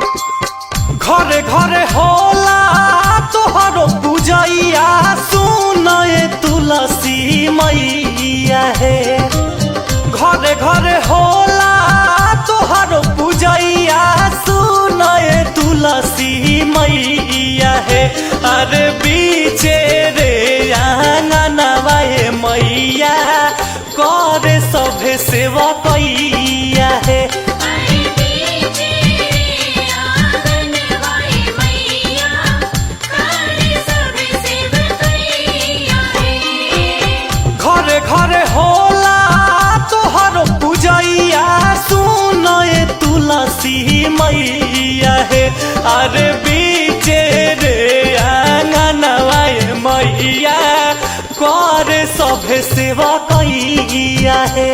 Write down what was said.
घरे घरे होला तोहरो पूजैया सुनए तुलसी मैया हे। घरे घरे होला तोहरो पूजैया सुनए तुलसी मैया हे। अरे बीचे रे आंगनवा मैया करे सभे सेवा कैया हे। घरे घरे होला तोहरो पूजैया सुनए तुलसी मैया हे। अरे बीचे रे आंगनवा मैया करे सभे सेवा कैया हे।